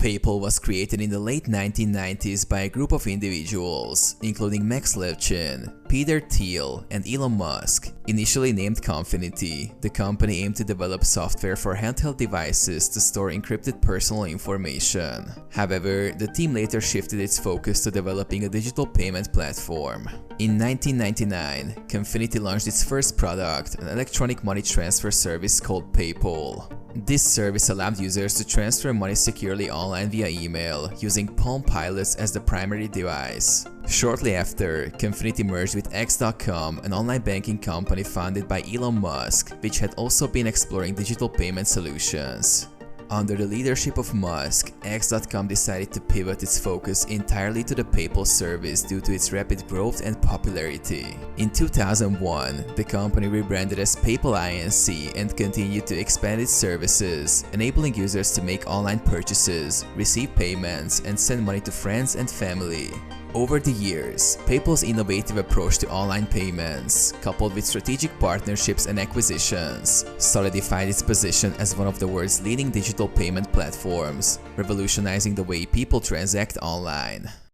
PayPal was created in the late 1990s by a group of individuals, including Max Levchin, Peter Thiel, and Elon Musk. Initially named Confinity, the company aimed to develop software for handheld devices to store encrypted personal information. However, the team later shifted its focus to developing a digital payment platform. In 1999, Confinity launched its first product, an electronic money transfer service called PayPal. This service allowed users to transfer money securely online via email, using Palm Pilots as the primary device. Shortly after, Confinity merged with X.com, an online banking company founded by Elon Musk, which had also been exploring digital payment solutions. Under the leadership of Musk, X.com decided to pivot its focus entirely to the PayPal service due to its rapid growth and popularity. In 2001, the company rebranded as PayPal Inc. and continued to expand its services, enabling users to make online purchases, receive payments, and send money to friends and family. Over the years, PayPal's innovative approach to online payments, coupled with strategic partnerships and acquisitions, solidified its position as one of the world's leading digital payment platforms, revolutionizing the way people transact online.